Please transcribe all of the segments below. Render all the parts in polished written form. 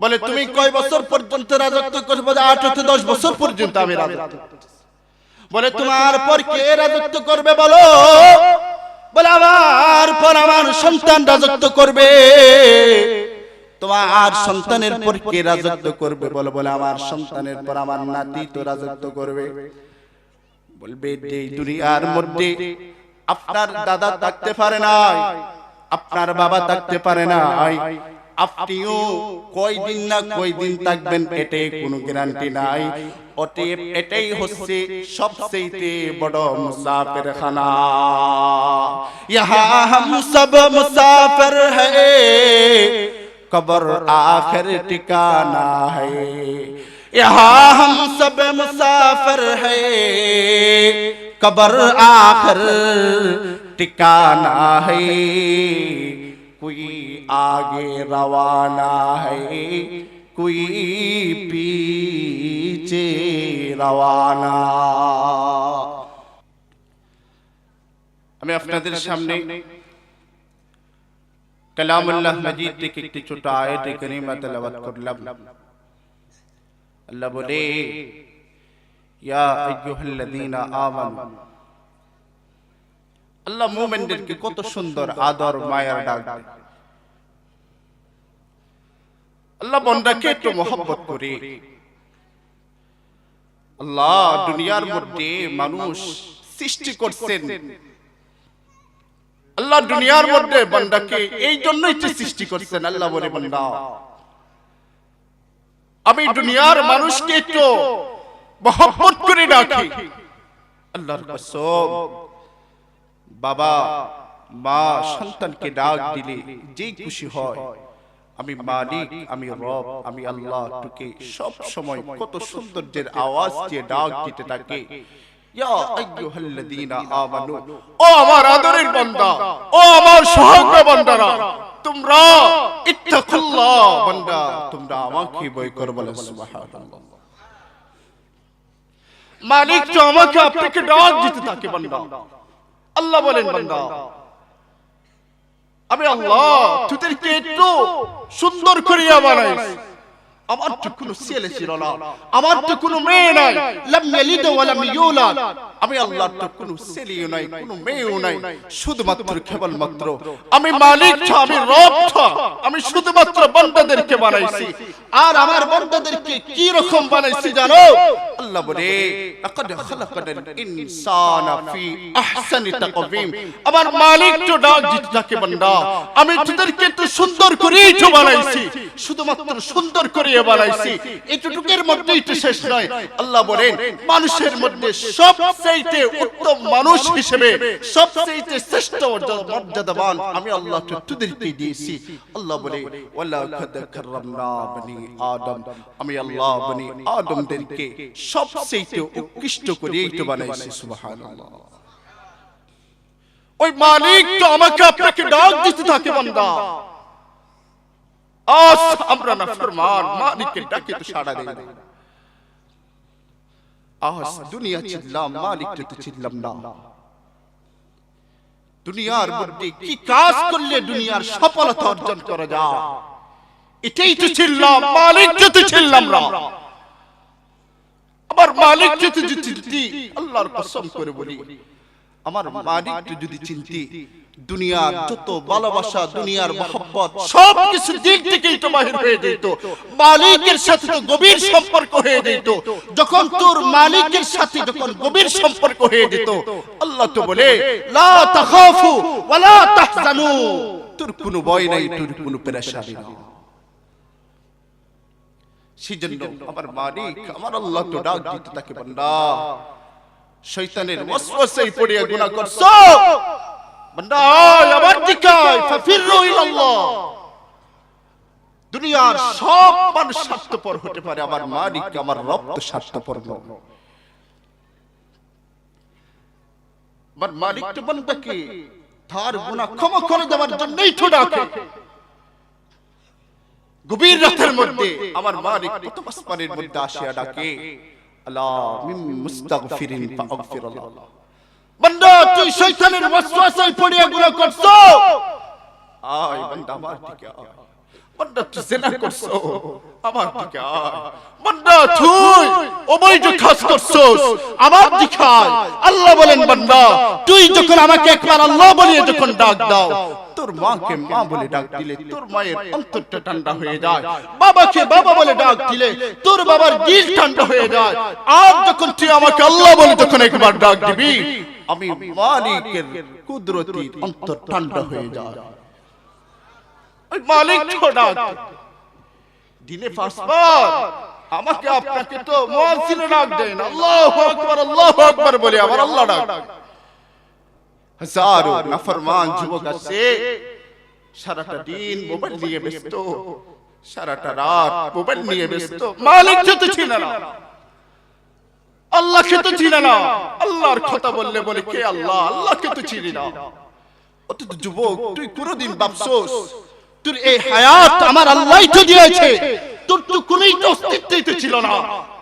বলে তুমি কয় বছর পর্যন্ত রাজত্ব করবে? 8 থেকে 10 বছর পর্যন্ত আমি রাজত্ব করতেছি। বলে তোমার পর কে রাজত্ব করবে বলো? বলে আমার পর আমার সন্তান রাজত্ব করবে। তোমার সন্তানের পর কে রাজত্ব করবে? বলে আমার সন্তানের পর আমার নাতি তো রাজত্ব করবে। বলবে এই দুনিয়ার মধ্যে আপনার দাদা থাকতে পারে না, আপনার বাবা থাকতে পারে না, আপনিও কয়দিন না কয়দিন থাকবেন এটাই কোনো গ্যারান্টি নাই। অতএব এটাই হচ্ছে সবচেয়ে বড় মুসাফির খানা। ইহা হাম সব মুসাফির হ্যায়, কবর আখির ঠিকানা হ্যায়। ইহা হাম সব মুসাফির হ্যায়, কবর আখির ঠিকানা হ্যায়। कोई आगे रवाना है, कोई पीछे रवाना। আমি আপনাদের সামনে কালামুল্লাহ মাজিদ থেকে একটি ছোট আয়াত কারিমা তেলাওয়াত করলাম। আল্লাহ বলে, ইয়া আইয়ুহাল্লাযীনা আমানু। আল্লাহ মুমিনদেরকে কত সুন্দর আদর মায়ার ডাক দেয়। আল্লাহ বান্দাকে একটু মহব্বত করে। আল্লাহ দুনিয়ার মধ্যে মানুষ সৃষ্টি করছেন, আল্লাহ দুনিয়ার মধ্যে বান্দাকে এই জন্যই তো সৃষ্টি করছেন। আল্লাহ বলে, বান্দা আমি দুনিয়ার মানুষকে একটু মহব্বত করে ডাকি। আল্লাহর কসম, বাবা মা সন্তানকে ডাক দিলে যেই খুশি হয়। আমি মালিক, আমি রব, আমি আল্লাহ তোকে সব সময় কত সৌন্দর্যের আওয়াজ দিয়ে ডাক দিতে থাকে। ইয়া আইয়ুহাল্লাযীনা আমানু, ও আমার আদরের বান্দা, ও আমার সহায়ক বান্দারা, তোমরা ইত্তাকুল্লাহ, বান্দা তোমরা আমাকে ভয় করো। বলে সুবহানাল্লাহ। মালিক তো আমাকে আপনাকে ডাক দিতে থাকে। বান্দা আল্লাহ বলেন, বান্দা আমি আল্লাহ তোদেরকে একটু সুন্দর করিয়া বানাইছি। আমার তো কোনো ছেলে ছিল না, আমার তো কোনো মেয়ে নাই। লাম ইয়ালিদ ওয়া লাম ইউলাদ। আমি আল্লাহর তো কোনো ছেলেও নাই, কোনো মেয়েও নাই, শুধুমাত্র কেবলমাত্র আমি মালিক, আমি রব, আমি শুধুমাত্র বান্দাদেরকে বানাইছি। আর আমার বান্দাদেরকে কি রকম বানাইছি জানো? আল্লাহ বলে, লাকাদ খালাকানাল ইনসানা ফি আহসানি তাকওয়িম। আমার মালিক তো ডাক দিতে থাকে, বান্দা আমি তোদেরকে একটু সুন্দর করেই তো বানাইছি, শুধুমাত্র সুন্দর করে বানাইছি। এটুকুর মধ্যেই তো শেষ নয়। আল্লাহ বলেন, মানুষের মধ্যে সবচেয়ে উত্তম মানুষ হিসেবে সবচেয়ে শ্রেষ্ঠ মর্যাদাবান আমি আল্লাহ তোদেরকে দিয়েছি। আল্লাহ বলে, ওয়ালাকাদ কাররামনা বনি আদম। আমি আল্লাহ বনি আদমদেরকে সবচেয়ে উৎকৃষ্ট করেই তো বানাইছি। সুবহানাল্লাহ। ওই মালিক তো আমাকে আপনাকে ডাক দিতে থাকে, বান্দা আজ আমরা নাফরমান, মালিকের ডাকে তো সাড়া দেই না। আজ দুনিয়া চিল্লাম, মালিককে তো চিল্লাম না। দুনিয়ার মধ্যে কি কাজ করলে দুনিয়ার সফলতা অর্জন করা যায়, এটাই তো চিল্লাম, মালিককে তো চিল্লাম না। আমার মালিককে তো চিনতি, আল্লাহর কসম করে বলি, আমার মালিককে যদি চিনতি, দুনিয়ার যত ভালোবাসা, দুনিয়ার মহব্বত সব কিছু দিক থেকেই তো বাহির হয়ে যেত। মালিকের সাথে তো গভীর সম্পর্ক হয়ে যেত। যখন তোর মালিকের সাথে যখন গভীর সম্পর্ক হয়ে যেত, আল্লাহ তো বলে, লা তাখাফু ওয়া লা তাহজানু, তোর কোনো ভয় নাই, তোর কোনো পেরেশানি নাই। সেজন্য আমার মালিক, আমার আল্লাহ তো ডাক দিতে থাকে, বান্দা শয়তানের ওয়াসওয়াসায় পড়ে গুনাহ করছো, বান্দা আমার দিকে ফাফিরু ইলাল্লাহ। দুনিয়ার সব মানুষ স্বার্থপর হতে পারে, আমার মালিক আমার রব তো স্বার্থপর নয়। আমার মালিক তো বান্দাকে তার গুনাহ ক্ষমা করে দেওয়ার জন্যই তো ডাকে। গভীর রাতের মধ্যে আমার মালিক প্রথম আসমানের মধ্যে আসিয়া ডাকে, আলা মিন মুস্তাগফিরিন ফাগফিরুল্লাহ। বান্দা তুই শয়তানের ওয়াসওয়াসায় পড়ে গুনাহ করছো, আয় বান্দা আমার দিকে আয়। বান্দা তুই জিনা করছো, আমার দিকে আয়। বান্দা তুই অবৈধ কাজ করছস, আমার দিকে আয়। আল্লাহ বলেন বান্দা তুই যখন আমাকে একবার আল্লাহ বলে যখন ডাক দাও, তোর মাকে মা বলে ডাক দিলে তোর মায়ের অন্তরটা ঠান্ডা হয়ে যায়, বাবাকে বাবা বলে ডাক দিলে তোর বাবার দিল ঠান্ডা হয়ে যায়। আর যখন তুই আমাকে আল্লাহ বলে যখন একবার ডাক দিবি, আমি মালিকের কুদরতি অন্তর ঠান্ডা হয়ে যায়। ওই মালিক ছোড়া দিনে পাঁচবার আমাকে আপনাকে তো মুয়াজ্জিনে ডাক দেন, আল্লাহু আকবার বলে আবার আল্লাহ ডাক। হাজারো নাফরমান যুবক আছে সারাটা দিন মোবাইল নিয়ে ব্যস্ত, সারাটা রাত মোবাইল নিয়ে ব্যস্ত, মালিক তো চিনে না, আল্লাহকে তো চিনে না। আল্লাহর কথা বললে বলে কে আল্লাহ, আল্লাহকে তো চিনি না। অথচ যুবক তুই কোনদিন ভাবছস তোর এই হায়াত আমার আল্লাহই তো দিয়েছে, তোর তো কোনই তো অস্তিত্বই তো ছিল না,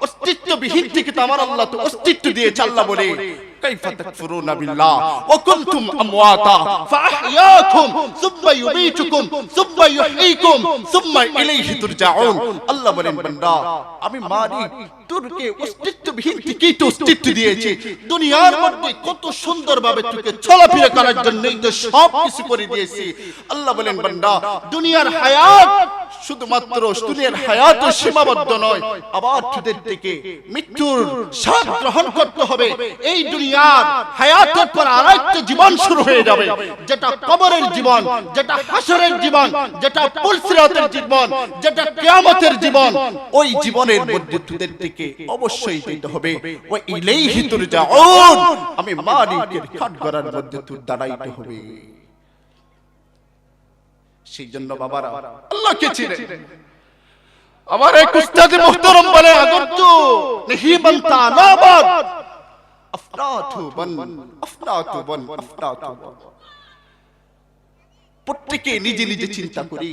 অস্তিত্ববিহীন থেকে তো আমার আল্লাহ তো অস্তিত্ব দিয়েছে। আল্লাহ বলে কাইফা তাকফুরুনা বিল্লাহ ওয়া কুনতুম আমওয়াতা ফাআহইয়াকুম সুম্মা ইউমীতুকুম সুম্মা ইউহয়ীকুম সুম্মা ইলাইহি তুরজাউন। আল্লাহ বলেন বান্দা আমি মালিক তোরকে অস্তিত্ববিহীন থেকে তো অস্তিত্ব দিয়েছি, দুনিয়ার মধ্যে কত সুন্দরভাবে তোকে চলাফেরা করার জন্য তো সব কিছু করে দিয়েছি। আল্লাহ বলেন বান্দা দুনিয়ার হায়াত শুধুমাত্র দুনিয়ার হায়াত সীমাবদ্ধ নয়, আবার তোদের থেকে মৃত্যুর স্বাদ গ্রহণ করতে হবে। এই দুনিয়ার হায়াতের পর আরেকটা জীবন শুরু হয়ে যাবে, যেটা কবরের জীবন, যেটা হাসরের জীবন, যেটা পুলসিরাতের জীবন, যেটা কিয়ামতের জীবন। ওই জীবনের মধ্যে তোদের থেকে অবশ্যই যেতে হবে ওয়া ইলাইহি তুরজাউন, আমি মালিকের কাঠগড়ার মধ্যে তোর দাঁড়াইতে হবে। সেই জন্য বাবারা আল্লাহকে চিনে। আমার এক উস্তাদ মুহতারাম বলে আগর তো नहीं बनता नाबाद अफरातु बन अफरातु बन अफरातु बन। প্রত্যেকে নিজে নিজে চিন্তা করি,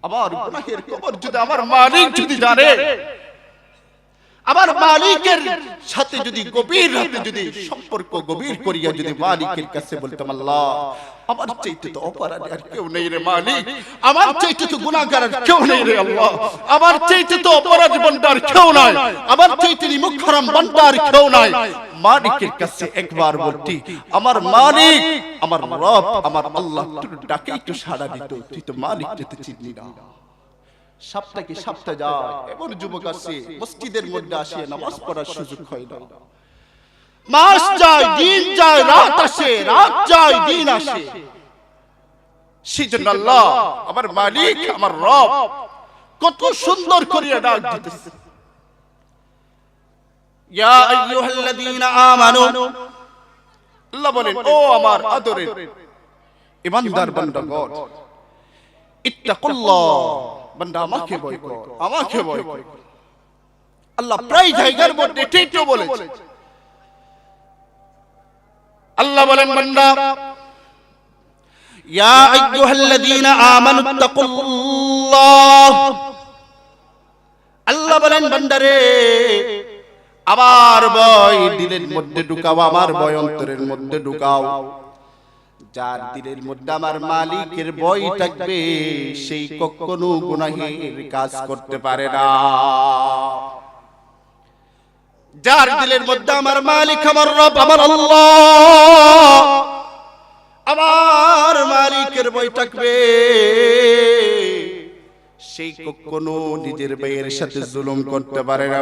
আমার গুনাহের কবর যদি আমার মালিক যদি জানে, আমার মালিকের সাথে যদি গভীর রাতে যদি সম্পর্ক গভীর করিয়া যদি মালিকের কাছে বলতাম আল্লাহ আমার চাইতে তো অপরাধী আর কেউ নেই রে মালিক, আমার চাইতে তো গুনাহগার আর কেউ নেই রে আল্লাহ, আমার চাইতে তো অপরাধী বান্দা আর কেউ নাই, আমার চাইতে মুখ হারাম বান্দা আর কেউ নাই। মালিকের কাছে একবার বলতি আমার মালিক আমার রব আমার আল্লাহ তোর ডাকে একটু সাড়া দিত, তুই তো মালিক যেতে চিনলি না। সপ্তাহে সপ্তাহ যায় এমন যুবক আছে মসজিদের মধ্যে আসে নামাজ পড়ার সুযোগ হয় না, মাস যায় দিন যায় রাত আসে, রাত যায় দিন আসে। সেজন্য আল্লাহ আমার মালিক আমার রব কত সুন্দর করিয়া ডাক দিতেছে, ইয়া আইয়ুহাল্লাযীনা আমানু। আল্লাহ বলেন ও আমার আদরের ঈমানদার বান্দাগণ, ইত্তাকুল্লাহ, বান্দা আমাকে ভয় কর, আমাকে ভয় কর। আল্লাহ প্রায় জায়গার মধ্যে ঠিকই বলেছে। আল্লাহ বলেন বান্দা ইয়া আইয়ুহাল্লাযীনা আমানু ইত্তাকুল্লাহ, আল্লাহ বলেন বান্দারে আমার ভয় দিলের মধ্যে ঢুকাও, আমার ভয় অন্তরের মধ্যে ঢুকাও। যার দিলের মধ্যে আমার মালিকের ভয় থাকবে সেই কখনো গুনাহের কাজ করতে পারে না। যার দিলের মধ্যে আমার মালিক আমার রব আমার আল্লাহ আমার মালিকের ভয় থাকবে সেই কখনো নিজের ভাইয়ের সাথে জুলুম করতে পারে না,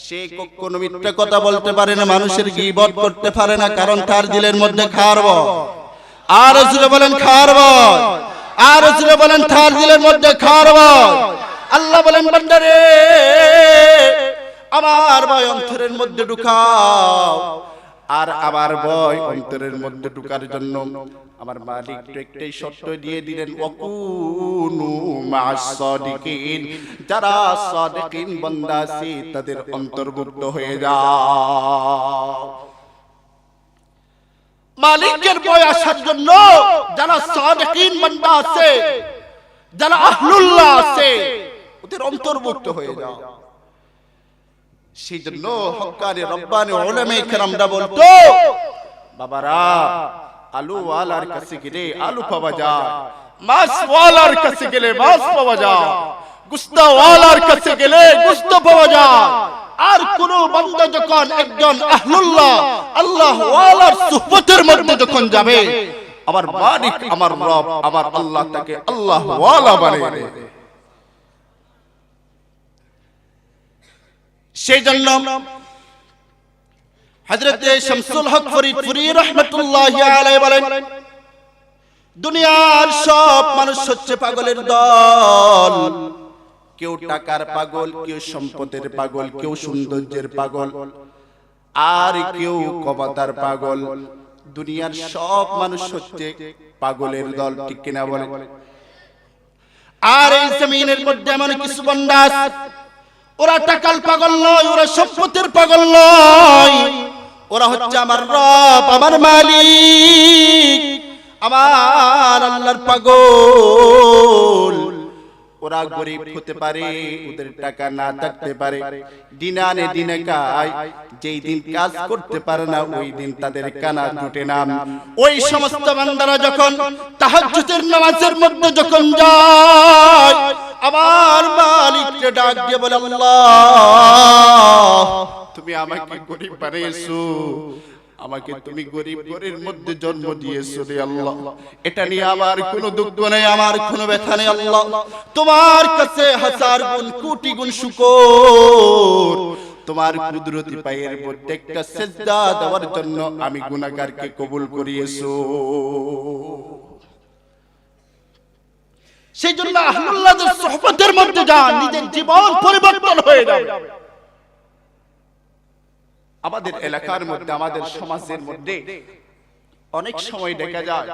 সে কখনো মিথ্যা কথা বলতে পারে না, মানুষের গীবত করতে পারে না, কারণ তার দিলের মধ্যে খার ভয়। আর রাসূল বলেন খার ভয়, আর রাসূল বলেন তার দিলের মধ্যে খার ভয়। আল্লাহ বলেন বান্দারে আমার ভয় অন্তরের মধ্যে ঢুকাও, আর আমার ভয় অন্তরের মধ্যে ঢুকার জন্য আমার মালিক তো একটাই শর্ত দিয়ে দিলেন, ওয়াকুনু মা'আস সাদিকিন, যারা সাদিকিন বান্দা আছে তাদের অন্তর্ভুক্ত হয়ে যাও। মালিকের ভয় আসার জন্য যারা সাদিকিন বান্দা আছে, যারা আহলুল্লাহ আছে ওদের অন্তর্ভুক্ত হয়ে যাও। সেই জন্য হক্কানি রব্বানি উলামায়ে কেরামরা বলতো বাবারা আলু ওয়ালার কাছে গেলে আলু পাওয়া যায়, মাছওয়ালার কাছে গেলে মাছ পাওয়া যায়, গুস্তাওয়ালার কাছে গেলে গুস্ত পাওয়া যায়। আর কোন বান্দা যখন একজন আহলুল্লাহ আল্লাহ ওয়ালার সুহবতের মধ্যে যখন যাবে, আমার মালিক আমার রব আমার আল্লাহ তাকে আল্লাহ ওয়ালা বানিয়ে দেবে। সেই জন্য হযরত শামসুল হক ফরিদপুরি রাহমাতুল্লাহি আলাইহি বলেন, দুনিয়ার সব মানুষ হচ্ছে পাগলের দল। কেউ টাকার পাগল, কেউ সম্পদের পাগল, কেউ সৌন্দর্যের পাগল, আর কেউ ক্ষমতার পাগল। দুনিয়ার সব মানুষ হচ্ছে পাগলের দল, ঠিক কিনা বলেন? আর এই জমিনের মধ্যে এমন কিছু বান্দা আছে, ওরা টাকার পাগল নয়, ওরা সম্পদের পাগল নয়, ওরা হচ্ছে আমার রব আমার মালিক আমার আল্লাহর পাগল। ওরা গরিব হতে পারে, ওদের টাকা না থাকতে পারে, দিনে আনে দিনে খায়, যেই দিন কাজ করতে পারে না ওই দিন তাদের কানা জুটে না। ওই সমস্ত বান্দারা যখন তাহাজ্জুদের নামাজের মধ্যে যখন যায়, আমার মালিককে ডাক দিয়ে বলে, আল্লাহ তুমি আমাকে গরিব বানিয়েছো, আমাকে তুমি গরিব ঘরের মধ্যে জন্ম দিয়েছো রে আল্লাহ, এটা নিয়ে আমার কোনো দুঃখ নেই, আমার কোনো ব্যথা নেই আল্লাহ, তোমার কাছে হাজার গুণ কোটি গুণ শুকর, তোমার কুদরতি পায়ের মধ্যে একটা সিজদা দেওয়ার জন্য আমি গুনাহগারকে কবুল করিয়েছো। সেই জন্য আহলুল্লাহদের সুহবতের মধ্যে যান, নিজের জীবন পরিবর্তন হয়ে যাবে। আমাদের এলাকার মধ্যে আমাদের সমাজের মধ্যে অনেক সময় দেখা যায়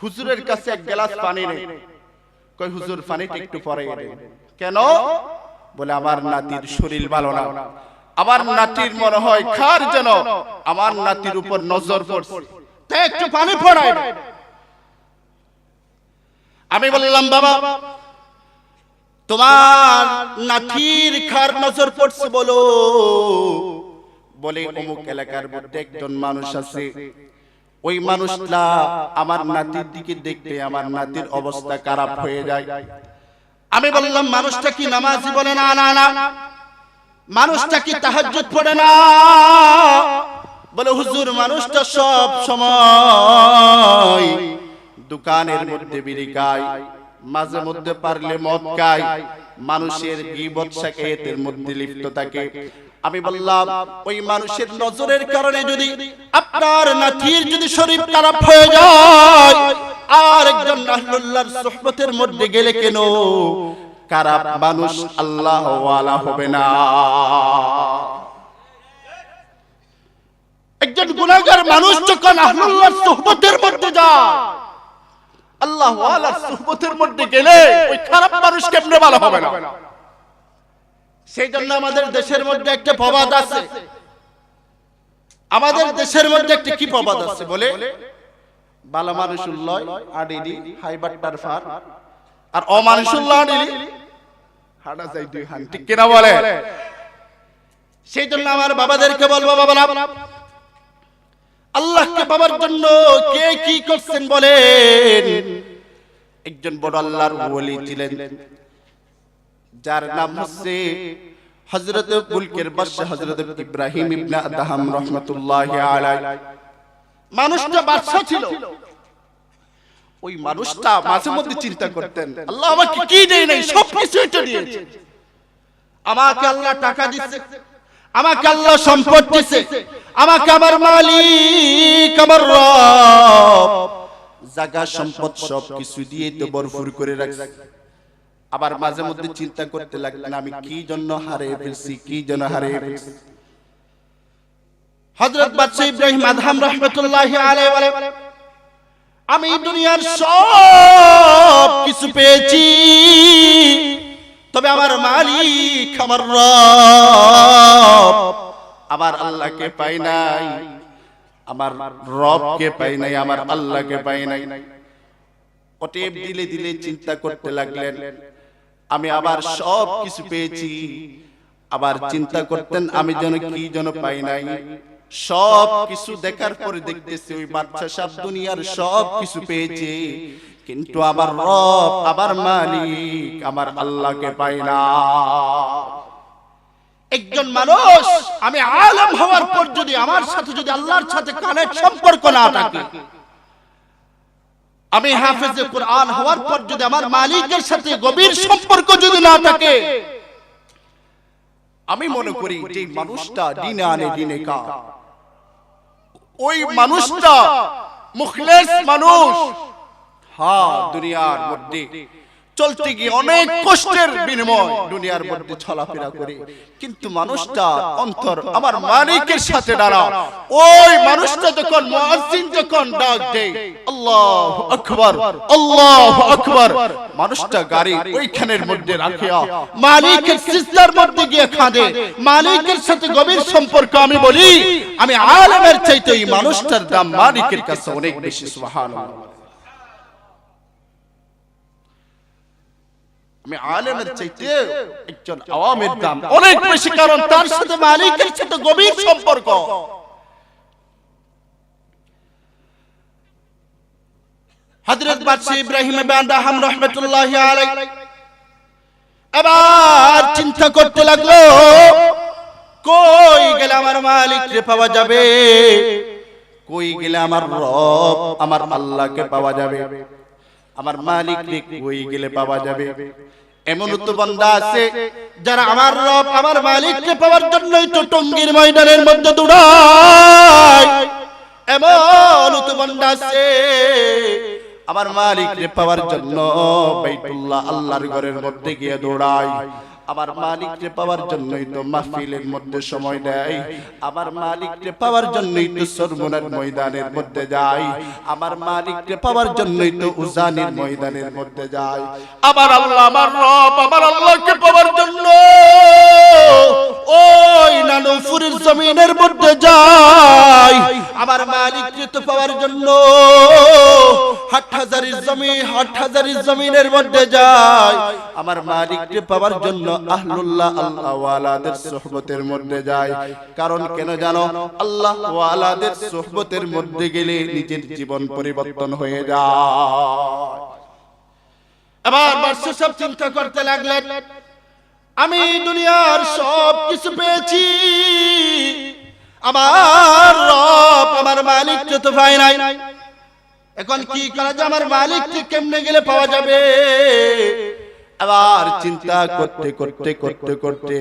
হুজুরের কাছে এক গ্লাস পানি নেই, কই হুজুর পানিটা একটু পরে দেন। কেন? বলে আমার নাতির শরীর ভালো না, আমার নাতির মনে হয় খার যেন আমার নাতির উপর নজর পড়ছে, তাই একটু পানি পড়ায়। আমি বললাম, বাবা তোমার নাতির খার নজর পড়ছে বলো? বলে অমুক এলাকার মধ্যে একজন মানুষ আছে, ওই মানুষটা আমার নাতির দিকে দেখতে আমার নাতির অবস্থা খারাপ হয়ে যায়। আমি বললাম, মানুষটা কি নামাজি? বলে না না না। মানুষটা কি তাহাজ্জুদ পড়ে না? বলে হুজুর মানুষটা সব সময় দোকানের মধ্যে বিড়ি খায়, মাঝে মধ্যে পারলে মদ খায়, মানুষের গীবত শাকায়াতের মধ্যে লিপ্ত থাকে। আমি বললাম, ওই মানুষের নজরের কারণে যদি আপনার নাতির যদি শরীর খারাপ হয়ে যায়, আর একজন আহলুল্লাহর সুহবতের মধ্যে গেলে কেন খারাপ মানুষ আল্লাহ ওয়ালা হবে না? একজন গুনাহগার মানুষ যখন আহলুল্লাহর সুহবতের মধ্যে যায়, আল্লাহ ওয়ালার সুহবতের মধ্যে গেলে ওই খারাপ মানুষ কেমনে ভালো হবে না? সেই জন্য আমাদের দেশের মধ্যে একটা প্রবাদ আছে, আমাদের দেশের মধ্যে একটা কি প্রবাদ আছে বলে, ভালো মানুষুল্লাহ আডিডি হাইবাট্টার ফার, আর অমানুষুল্লাহ আডিডি হাড়া যাই দুই হান, ঠিক কিনা বলে? সেই জন্য আমার বাবাদেরকে বলবো, বাবারা আল্লাহকে পাবার জন্য কে কি করছেন বলেন? একজন বড় আল্লাহর ওলি ছিলেন, যার নাম হচ্ছে হযরত মুলকের বাদশা হযরত ইব্রাহিম ইবনে আদহাম রাহমাতুল্লাহি আলাইহি। মানুষটা বাদশা ছিল, ওই মানুষটা মাঝে মধ্যে চিন্তা করতেন, আল্লাহ আমাকে কি দেয় নাই, সব কিছু এটা দিয়েছে, আমাকে আল্লাহ টাকা দিয়েছে, আমাকে আল্লাহ সম্পদ দিয়েছে, আমাকে আমার মালিক আমার রব জায়গা সম্পদ সব কিছু দিয়ে তো ভরপুর করে রাখছে। আবার মাঝে মধ্যে চিন্তা করতে লাগলেন, আমি কি জন্য হারিয়ে ফেলছি, কি জন্য হারিয়ে ফেলছি। হযরত বাদশা ইব্রাহিম আদহাম রাহমাতুল্লাহি আলাইহি বলে, আমি দুনিয়ার সব কিছু পেয়েছি, তবে আমার মালিক আমার রব আমার আল্লাহকে পাই নাই, আমার রবকে পাই নাই, আমার আল্লাহকে পাই নাই। অতএব দিলে দিলে চিন্তা করতে লাগলেন, আমি আবার সব কিছু পেয়েছি, আবার চিন্তা করতেন আমি যেন কি যেন পাই নাই। সব কিছু দেখার পরে দেখতেছি ওই বাদশা সাহেব দুনিয়ার সব কিছু পেয়েছে, কিন্তু আমার রব, আমার মালিক, আমার আল্লাহকে পাই না। একজন মানুষ আমি আলেম হওয়ার পর যদি আমার সাথে যদি আল্লাহর সাথে কানের সম্পর্ক না থাকে, আমি হাফেজে কোরআন হওয়ার পর যদি আমার মালিকের সাথে গভীর সম্পর্ক যদি না থাকে, আমি মনে করি যে মানুষটা দিনে আনে দিনে কা, ওই মানুষটা মুখলেস মানুষ। হ্যাঁ, দুনিয়ার মধ্যে চলতে গিয়ে অনেক কষ্টের বিনিময় দুনিয়ার মধ্যে চলাফেরা করে, কিন্তু মানুষটা অন্তর আমার মালিকের সাথে দাঁড়া। ওই মানুষটা যখন মুয়াজ্জিন যখন ডাক দেয় আল্লাহু আকবার, আল্লাহু আকবার, মানুষটা গাড়ি ওইখানের মধ্যে রাখিয়া মালিকের সিজদার মধ্যে গিয়ে কাঁদে। মালিকের সাথে গভীর সম্পর্ক। আমি বলি আমি আলেমের চাইতে এই মানুষটার দাম মালিকের কাছে অনেক বেশি। সুবহানাল্লাহ। আমি আলেমের চাইতে একজন আওয়ামের দাম অনেক বেশি, কারণ তার সাথে মালিকের সাথে গভীর সম্পর্ক। হযরত বাদশাহ ইব্রাহিম ইবনে আদহাম রাহমাতুল্লাহি আলাইহি আবার চিন্তা করতে লাগলো, কই গেলে আমার মালিককে পাওয়া যাবে, কই গেলে আমার রব আমার আল্লাহকে পাওয়া যাবে, আমার মালিককে কই গেলে পাওয়া যাবে। এমন তো বান্দা আছে যারা আমার রব আমার মালিককে পাওয়ার জন্যই তো টঙ্গীর ময়দানের মধ্যে দৌড়ায়। এমন তো বান্দা আছে আমার মালিককে পাওয়ার জন্য বাইতুল্লাহ আল্লাহর ঘরের মধ্যে গিয়ে দৌড়ায়। আমার মালিককে পাওয়ার জন্যই তো মাহফিলের মধ্যে সময় দেয়। আমার মালিককে পাওয়ার জন্যই তো সরমুনার ময়দানের মধ্যে যায়। আমার মালিককে পাওয়ার জন্যই তো উজানির ময়দানের মধ্যে যায়। আমার আল্লাহ আমার রব আমার আল্লাহকে পাওয়ার জন্য ওই নানুপুরের জমিনের মধ্যে যায়। আমার মালিককে তো পাওয়ার জন্য হাটহাজারীর জমিনের মধ্যে যায়। আমার মালিককে পাওয়ার জন্য আহলুল্লাহ আল্লাহ ওয়ালাদের সুহবতের মধ্যে যায়। কারণ কেন জানো? আল্লাহ ওয়ালাদের সুহবতের মধ্যে গেলে নিজের জীবন পরিবর্তন হয়ে যায়। এবার বাদশা সব চিন্তা করতে লাগলেন, আমি দুনিয়ার সব কিছু পেয়েছি, আমার রব আমার মালিককে তো পাই নাই। এখন কি করা যায়? আমার মালিককে কেমনে গেলে পাওয়া যাবে? আবার চিন্তা করতে করতে করতে করতে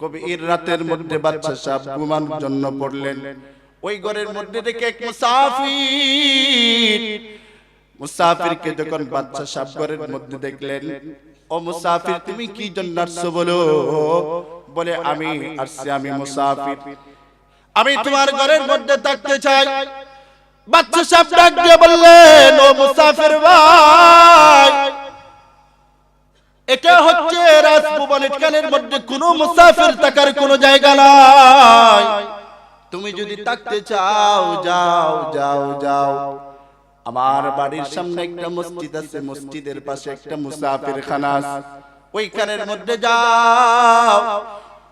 গভীর রাতের মধ্যে বাদশা সাহেব ঘুমানোর জন্য পড়লেন। ওই ঘরের মধ্যে থেকে এক মুসাফিরকে যখন বাদশা সাহেব ঘরের মধ্যে দেখলেন, ও মুসাফির তুমি কি জন্য আসছো বলো? বলে আমি আসছি, আমি মুসাফির, আমি তোমার ঘরের মধ্যে থাকতে চাই। বাদশা সাহেব ডাক দিয়ে বললেন, ও মুসাফির ভাই, এটা হচ্ছে রাজভবন, এখানের মধ্যে কোনো মুসাফির থাকার কোনো জায়গা নাই। তুমি যদি থাকতে চাও যাও যাও যাও, আমার বাড়ির সামনে একটা মসজিদ আছে, মসজিদের পাশে একটা মুসাফিরখানা আছে, ওইখানের মধ্যে যাও।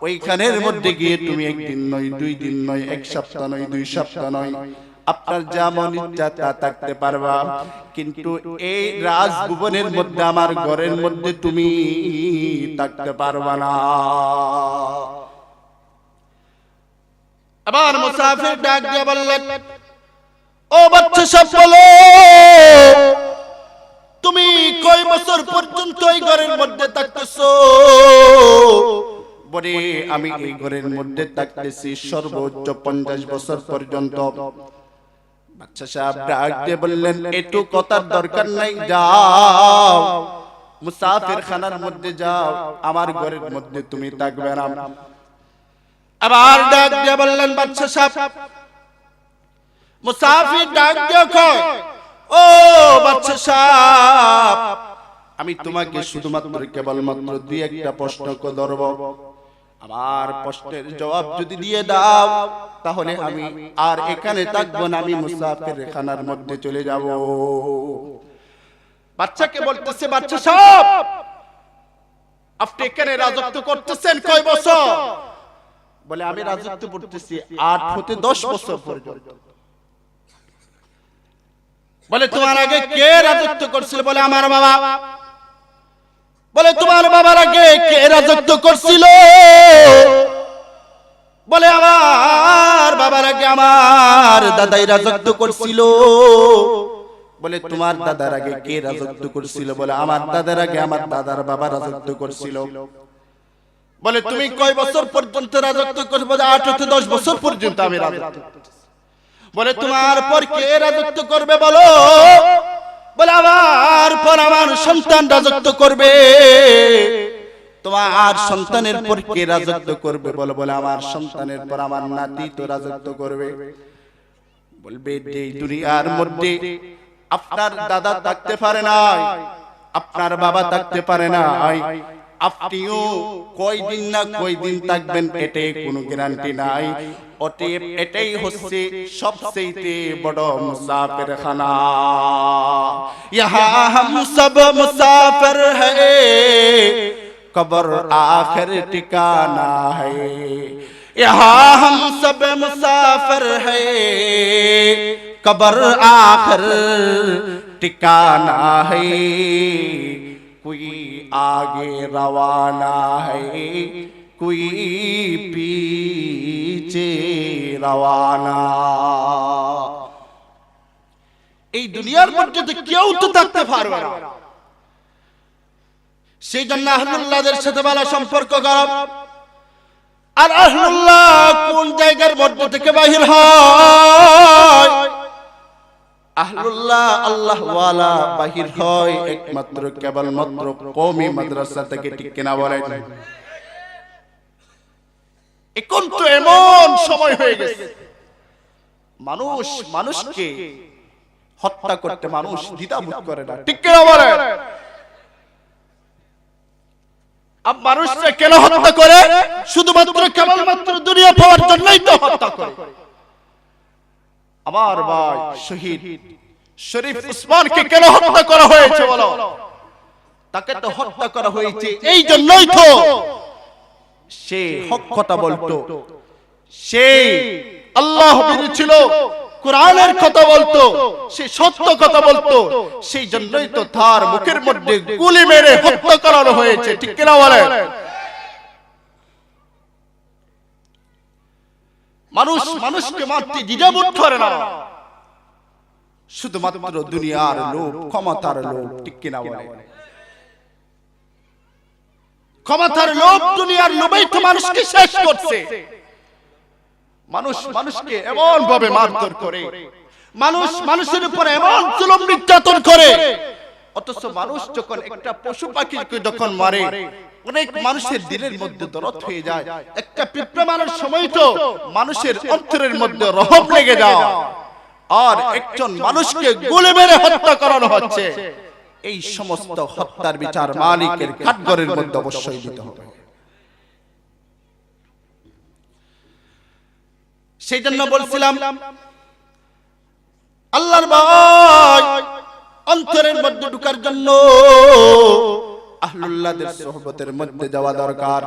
ওইখানের মধ্যে গিয়ে তুমি একদিন নয়, 2 দিন নয়, 1 সপ্তাহ নয়, 2 সপ্তাহ নয়, আপনার যেমন ইচ্ছা তা থাকতে পারবা, কিন্তু এই রাজভবনের মধ্যে আমার ঘরের মধ্যে তুমি থাকতে পারবা না। আবার মুসাফির ডাক দিয়ে বললেন, ও বাচ্চা সব বলো, তুমি কয় বছর পর্যন্ত এই ঘরের মধ্যে থাকতেছো? বলে আমি এই ঘরের মধ্যে থাকতেছি সর্বোচ্চ 50 বছর পর্যন্ত। বাদশা সাহেব ডাক দিয়ে বললেন, এটু কথার দরকার নাই, যাও মুসাফিরখানার মধ্যে যাও, আমার ঘরের মধ্যে তুমি থাকবে না। আবার ডাক দিয়ে বললেন বাদশা সাহেব, মুসাফির ডাক দিয়ে কয়, ও বাদশা সাহেব, আমি তোমাকে শুধুমাত্র কেবলমাত্র 2-1টা প্রশ্ন করব, আমার প্রশ্নের জবাব যদি দিয়ে দাও তাহলে আমি আর এখানে থাকবো না, আমি মুসাফিরখানার মধ্যে চলে যাব। বাচ্চাকে বলতেছে, বাচ্চা সাহেব আপনি এখানে রাজত্ব করতেছেন কয় বছর? বলে আমি রাজত্ব করতেছি 8 হতে 10 বছর পর্যন্ত। বলে তোমার আগে কে রাজত্ব করছিল? বলে আমার বাবা। বলে তোমার বাবার আগে কে রাজত্ব করছিল? বলে আমার বাবার আগে আমার দাদাই রাজত্ব করছিল। বলে তোমার দাদার আগে কে রাজত্ব করছিল? বলে আমার দাদার আগে আমার দাদার বাবা রাজত্ব করছিল। বলে তুমি কয় বছর পর্যন্ত রাজত্ব করবে? 8 থেকে 10 বছর পর্যন্ত আমি রাজত্ব করছি। বলে তোমার পর কে রাজত্ব করবে বলো? বলে আমার পর আমার সন্তান রাজত্ব করবে। তোমার সন্তানের পর কে রাজত্ব করবে বলো? বলে আমার সন্তানের পর আমার নাতি তো রাজত্ব করবে। বলবে এই দুনিয়ার মধ্যে আপনার দাদা থাকতে পারে না, আপনার বাবা থাকতে পারে না, আপনিও কয়দিন না কয়দিন থাকবেন এটাই কোনো গ্যারান্টি নাই। অতএব এটাই হচ্ছে সবচেয়ে বড় মুসাফিরখানা। ইহা হাম সব মুসাফির হ্যায়, কবর আখির ঠিকানা হ্যায়। ইহা হাম সব মুসাফির হ্যায়, কবর আখির ঠিকানা হ্যায়। कोई आगे रवाना है, कोई पीछे रवाना। এই দুনিয়ার মধ্যে কেউ তো থাকতে পারবে না। সেই জন্য আহলুল্লাহদের সাথে ভালো সম্পর্ক করো। আর আহলুল্লাহ কোন জায়গার মধ্যে থেকে বাহির হয়? আহলুল্লাহ আল্লাহ ওয়ালা বাহির হয় একমাত্র কেবলমাত্র কওমি মাদ্রাসা থেকে, ঠিক কিনা বলেন? এখন তো এমন সময় হয়ে গেছে মানুষ মানুষকে হত্যা করতে মানুষ দ্বিধাবোধ করে না, ঠিক কিনা বলেন? আব মানুষকে কেন হত্যা করে? শুধুমাত্র কেবলমাত্র দুনিয়া পাওয়ার জন্যই তো হত্যা করে। আমার ভাই শহীদ শরীফ উসমানকে কেন হত্যা করা হয়েছে বলো? তাকে তো হত্যা করা হয়েছে এই জন্যই তো সে হক কথা বলতো, সে আল্লাহ বিরোধী ছিল, কোরআনের কথা বলতো, সে সত্য কথা বলতো। সেই জন্যই তো তার মুখের মধ্যে গুলি মেরে হত্যা করানো হয়েছে, ঠিক কিনা বলেন? মানুষ মানুষকে মারতে দ্বিধাবোধ করে না, শুধুমাত্র দুনিয়ার লোভ, ক্ষমতার লোভ, ঠিক কিনা বলেন? ক্ষমতার লোভ, দুনিয়ার লোভই তো মানুষকে শেষ করছে। মানুষ মানুষকে এমন ভাবে মারধর করে, মানুষ মানুষের উপর এমন জুলুম নির্যাতন করে, অথচ মানুষ যখন একটা পশু পাখিকে যখন মারে অনেক মানুষের দিলের মধ্যে দরদ হয়ে যায়। একটা পিঁপড়া মারার সময় তো মানুষের অন্তরের মধ্যে রহম লেগে যায়। আর একজন মানুষকে গুলি মেরে হত্যা করানো হচ্ছে। এই সমস্ত হত্যার বিচার মালিকের কাঠগড়ের মধ্যে অবশ্যই দিতে হবে। সেই জন্য বলছিলাম আল্লাহর ভয় অন্তরের মধ্যে ঢোকার জন্য আহলুল্লাহদের সোহবতের মধ্যে যাওয়া দরকার।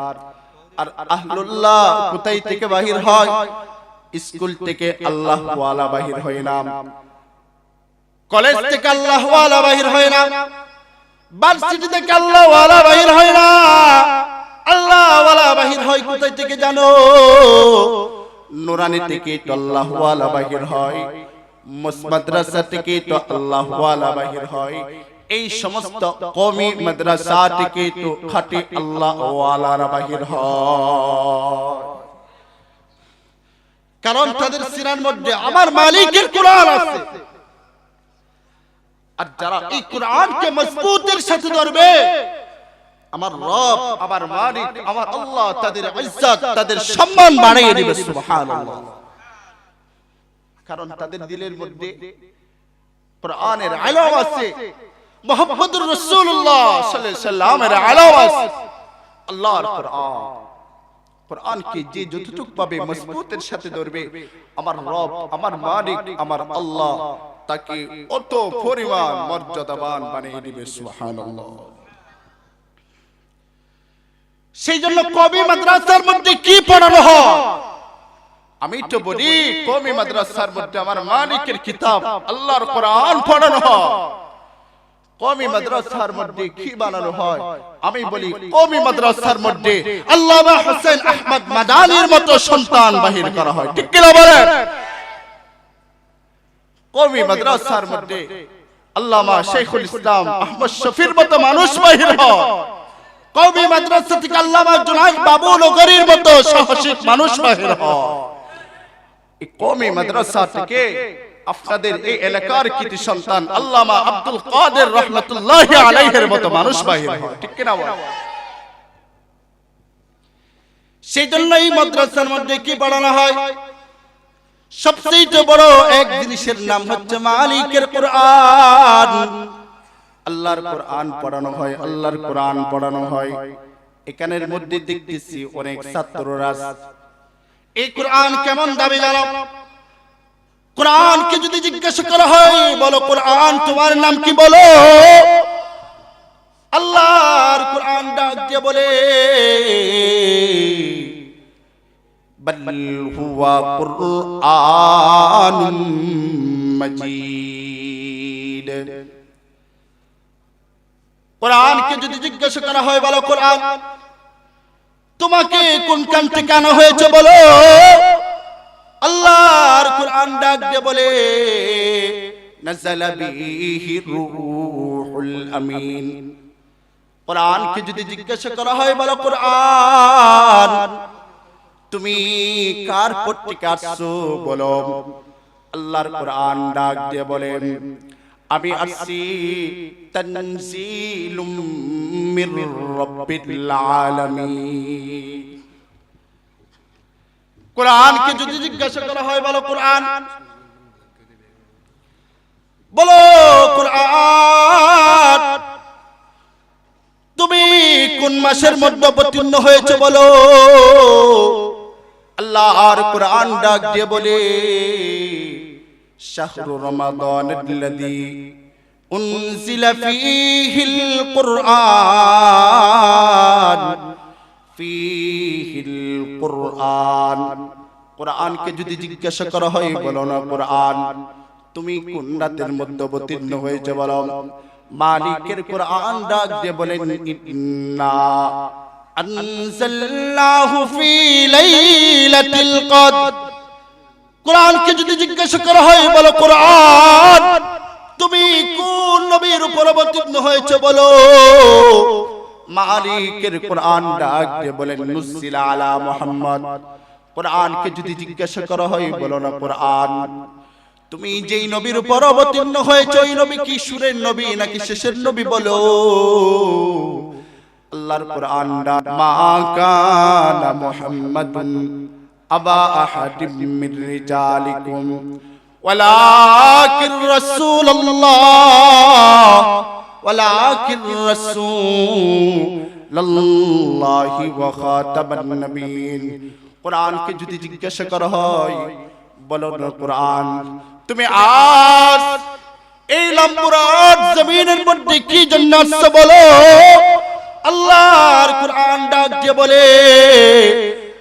আর আহলুল্লাহ কোথায় থেকে বাহির হয়? স্কুল থেকে আল্লাহ ওয়ালা বাহির হয় না, কলেজ থেকে আল্লাহ ওয়ালা বাহির হয় না, ভার্সিটি থেকে আল্লাহ ওয়ালা বাহির হয় না। আল্লাহ ওয়ালা বাহির হয় কোথায় থেকে জানো? নুরানি থেকে তো আল্লাহ ওয়ালা বাহির হয়, মাদ্রাসা থেকে তো আল্লাহ ওয়ালা বাহির হয়। এই সমস্ত কওমি মাদ্রাসা থেকে তো খাঁটি আল্লাহ ওয়ালারা বাহির হয়। কারণ তাদের সিনার মধ্যে আমার মালিকের কোরআন আছে। আর যারা এই কোরআনকে মজবুতের সাথে ধরবে, আমার রব, আমার মালিক, আমার আল্লাহ তাদের ইজ্জত, তাদের সম্মান বাড়িয়ে দিবে, সুবহানাল্লাহ। কারণ তাদের দিলের মধ্যে কোরআনের ইলম আছে, মুহাম্মদুর রাসূলুল্লাহ সাল্লাল্লাহু আলাইহি ওয়াসাল্লামের ইলম আছে। আল্লাহর কোরআন, কোরআনকে যে যতটুকু পাবে মজবুতের সাথে ধরবে, আমার রব, আমার মালিক, আমার আল্লাহ তাকে অত পরিমাণ মর্যাদাবান বানিয়ে দিবে, সুবহানাল্লাহ। সেই জন্য কওমি মাদ্রাসার মধ্যে কি পড়ানো হয়? আমি তো বলি কওমি মাদ্রাসার মধ্যে আমার মালিকের কিতাব আল্লাহর কোরআন পড়ানো হয়। কওমি মাদ্রাসার মধ্যে কি বানানো হয়? আমি বলি কওমি মাদ্রাসার মধ্যে আল্লামা হোসেন আহমদ মাদানির মতো সন্তান বাহির করা হয়। ঠিক কি না বলেন? কওমি মাদ্রাসার মধ্যে আল্লামা শাইখুল ইসলাম আহমদ শফির মতো মানুষ বাহির হয়। কওমি মাদ্রাসা থেকে আল্লামা জুনায়েদ বাবু নগরীর মতো সাহসিক মানুষ বাহির হয়। এই কওমি মাদ্রাসা থেকে আপনাদের এই এলাকার কৃতি সন্তান আল্লামা আব্দুল কাদের রহমাতুল্লাহি আলাইহির মতো মানুষ বাহির হয়। ঠিক কি না বলেন? সেজন্য এই মাদ্রাসার মধ্যে কি পড়ানো হয়? সবচেয়ে বড় এক জিনিসের নাম হচ্ছে মালিকের কোরআন। আল্লাহর কোরআন পড়ানো হয়, আল্লাহর কোরআন পড়ানো হয়। এখানের মধ্যে দেখতেছি অনেক ছাত্ররা এই কোরআন কেমন দাবি জানো? কোরআনকে যদি জিজ্ঞাসা করা হয়, বলো কোরআন তোমার নাম কি, বলো আল্লাহর কোরআন ডাক দিয়ে বলে বাল হুয়া কুরআনুম মাজিদ। কোরআনকে যদি জিজ্ঞাসা করা হয়, বলো কোরআন তোমাকে কোন কান থেকে আনা হয়েছে, বলো আল্লাহর কোরআন ডাক দিয়ে বলে নাযালা বিহি রূহুল আমিন। কোরআনকে যদি জিজ্ঞাসা করা হয়, বলো কোরআন তুমি কার পত্রিকা আসছো, বলো আল্লাহর কোরআন ডাক দিয়ে বলে আমি আসছি তানজিলুম মির রাব্বিল আলামিন। কোরআনকে যদি জিজ্ঞাসা করা হয়, বলো কোরআন, বলো কোরআন তুমি কোন মাসের মধ্যে অবতীর্ণ হয়েছে, বলো আল্লাহর কোরআন ডাক দিয়ে বলে শাহরু রমাদানাল্লাযী উনজিলা ফীহিল কুরআন ফীহিল কুরআন। কোরআনকে যদি জিজ্ঞাসা করা হয়, বলো না কোরআন তুমি কোন রাতের মধ্যে অবতীর্ণ হয়েছে, বলো মালিকের কোরআন ডাক দিয়ে বলেন ইন্না আনজালনাহু ফী লাইলাতিল কদর। কোরআনকে যদি জিজ্ঞাসা করা হয়, বলো কোরআন তুমি কোন নবীর উপর অবতীর্ণ হয়েছে, বলো মালিকের কোরআন ডাক দিয়ে বলেন নুজিলা আলা মুহাম্মদ। কোরআনকে যদি জিজ্ঞাসা করা হয়, বলো না কোরআন তুমি যেই নবীর উপর অবতীর্ণ হয়েছে ওই নবী কি সুরের নবী নাকি শেষের নবী, বলো আল্লাহর কোরআন ডাক মা কানা মুহাম্মাদুন আবা আহাদিম মির রিজালিকুম ওয়ালাকিন রাসূলুল্লাহি ওয়া খাতামান নবিয়্যিন। কোরআনকে যদি জিজ্ঞাসা করা হয়, বলো না কোরআন তুমি আজ এই লম্বুরাত জমিনের মধ্যে কি জন্য আসছো, বলো আল্লাহর কোরআন ডাক দিয়ে বলে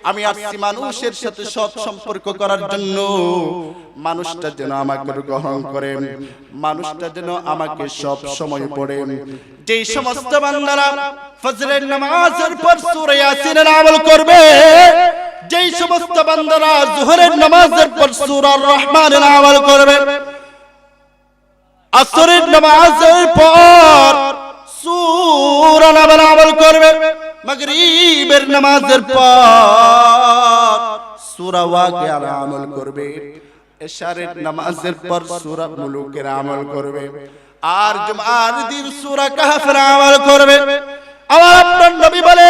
আমি আসছি মানুষের সাথে সৎ সম্পর্ক করার জন্য, মানুষটা যেন আমাকে গ্রহণ করে, মানুষটা যেন আমাকে সব সময় পড়ে। যেই সমস্ত বান্দারা ফজরের নামাজের পর সূরা ইয়াসিনের আমল করবে, যেই সমস্ত বান্দারা যোহরের নামাজের পর সূরা আর রহমানের আমল করবে, আসরের নামাজের পর সূরা নাবার আমল করবে, মাগরিবের নামাজের পর সূরা ওয়াকিয়ার আমল করবে, ইশারের নামাজের পর সূরা মুলুকের আমল করবে, আর জুমার দিন সূরা কাহফের আমল করবে। আমার আপনার নবী বলে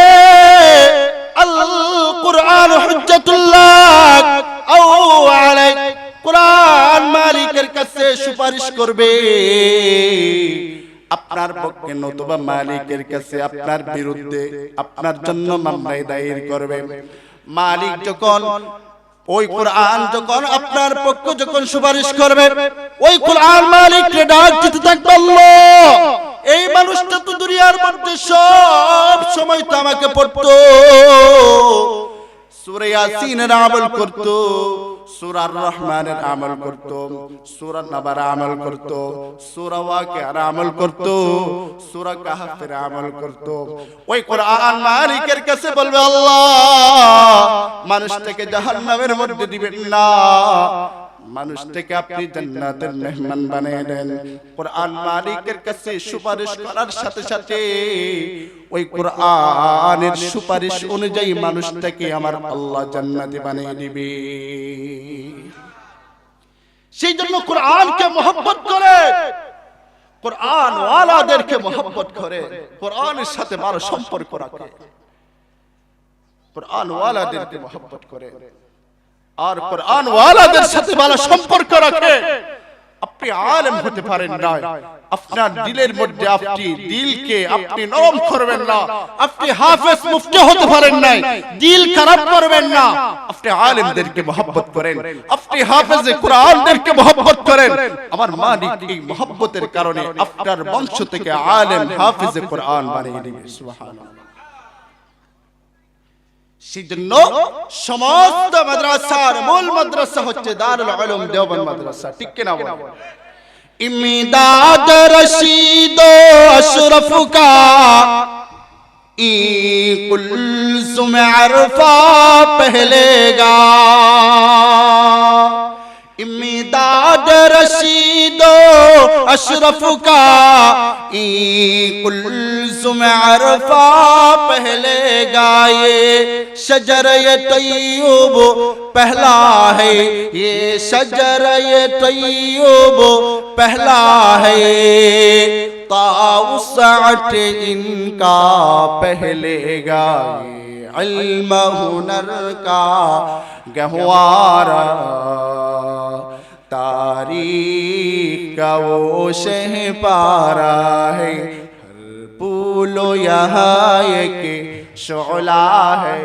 আল কুরআন হুজ্জাতুল্লাহ আও আলাইক। কোরআন মালিকের কাছে সুপারিশ করবে আপনার পক্ষে, নতুবা মালিকের কাছে আপনার বিরুদ্ধে আপনার জন্য মামলা দায়ের করবে। মালিক যখন ওই কোরআন যখন আপনার পক্ষে যখন সুপারিশ করবে, ওই কোরআন মালিককে ডাক দিতে থাকবে আল্লাহ এই মানুষটা তো দুনিয়ার মধ্যে সব সময় তো আমাকে পড়তো, সূরা ইয়াসিনের আমল করত, সূরা রহমানের আমল করত, সূরা নাবার আমল করত, সূরা ওয়াকিয়ার আমল করত, সূরা কাহফের আমল করত। ওই কোরআন মালিকের কাছে বলবে, আল্লাহ মানুষটাকে জাহান্নামের মধ্যে দিবেন না, মানুষটাকে আপনি জান্নাতের মেহমান বানিয়ে দেন। কোরআন মালিকের কাছে সুপারিশ করার সাথে সাথে ওই কোরআনের সুপারিশ অনুযায়ী মানুষটাকে আমার আল্লাহ জান্নাতি বানিয়ে দিবে। সেই জন্য কোরআনকে মহব্বত করে, কোরআন ওয়ালাদেরকে মহব্বত করে, কোরআনের সাথে ভালো সম্পর্ক রাখে, কোরআন ওয়ালাদেরকে মহব্বত করে আর কোরআন ওয়ালাদের সাথে ভালো সম্পর্ক রাখে। আপনি আলেম হতে পারেন না, আপনার দিলের মধ্যে আপনি দিলকে আপনি নরম করবেন না। আপনি হাফেজ মুফতি হতে পারেন না, দিল খারাপ করবেন না। আপনি আলেমদেরকে মহব্বত করেন, আপনি হাফেজে কোরআনদেরকে মহব্বত করেন। আমার মালিক এই মহব্বতের কারণে আপনার বংশ থেকে আলেম হাফেজে কোরআন বানিয়ে দিবে। সুবহানাল্লাহ। সেজন্য সমস্ত মাদ্রাসার মূল মাদ্রাসা হচ্ছে দারুল উলুম দেওবন্দ মাদ্রাসা, ঠিক কিনা বলেন? ইমদাদ রশিদ আশরাফ কা ই কুলসুম আরফা পহলেগা, इमदाद रशीदो अशरफ का ई कुल्सुम अरफा पहले गाये, शजर ये तय्यूब पहला है, ये शजर ये तय्यूब पहला है, ताउसअत इनका पहले गाये, इल्म हुनर का गहवारा, तारीख का वो शह पारा है, हर पूलो यहाँ एक शोला है,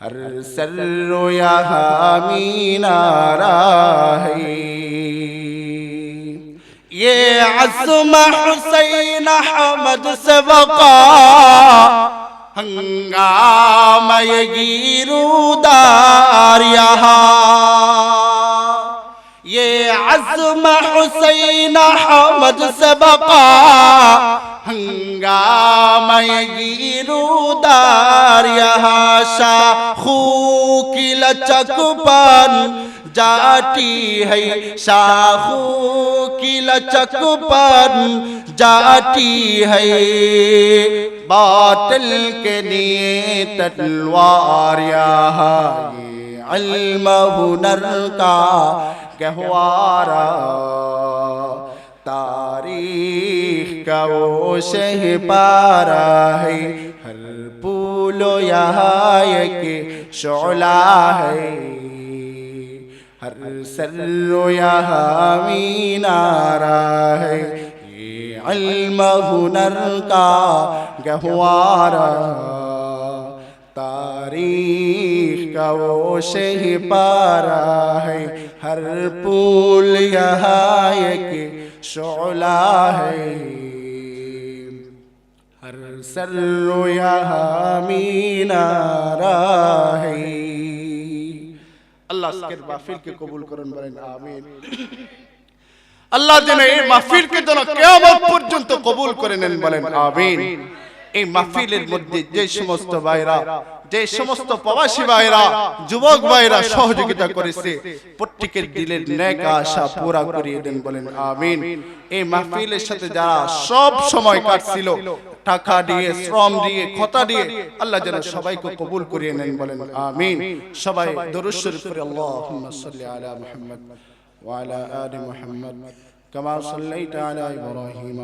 हर सर्रो यहाँ मीनारा है। ये अज़्म हुसैन अहमद से वक़ा हंगामा ये गिरूदार यहाँ, ये अज़्म हुसैन अहमद से बक़ा हंगामा ये गिरूदार यहाँ, शाखों की लचक पर जाती है, शाखों की लचक पर जाती है, बातिल के लिए तलवार यहाँ, इल्म हुनर का गहवारा, तारीख का वो शह पारा है, हर पूलो यहाँ एक शोला है, हर सर्रो यहाँ मीनारा है, ये इल्म हुनर का गहवारा, तारीख का वो शह पारा है, हर पुल यहाँ एक शोला है, हर सर्रो यहाँ मीनारा है। আল্লাহ আজকের মাহফিলকে কবুল করুন, বলেন আমিন। আল্লাহ যেন এই মাহফিলকে যেন কিয়ামত পর্যন্ত কবুল করে নেন, বলেন আমিন। এই মাহফিলের মধ্যে যে সমস্ত ভাইরা, যে সমস্ত প্রবাসী ভাইরা, যুবক ভাইরা সহযোগিতা করেছে, প্রত্যেকের দিলের নেক আশা পুরা করিয়ে দেন, বলেন আমিন। এই মাহফিলের সাথে যারা সব সময় কাটছিল, টাকা দিয়ে, শ্রম দিয়ে, খতা দিয়ে, আল্লাহ যেন সবাইকে কবুল করিয়ে নেন, বলেন আমিন। সবাই দরুদ শরীফ পড়ি, আল্লাহুম্মা সাল্লি আলা মুহাম্মদ ওয়া আলা আলি মুহাম্মদ কামা সাল্লাইতা আলা ইব্রাহিম।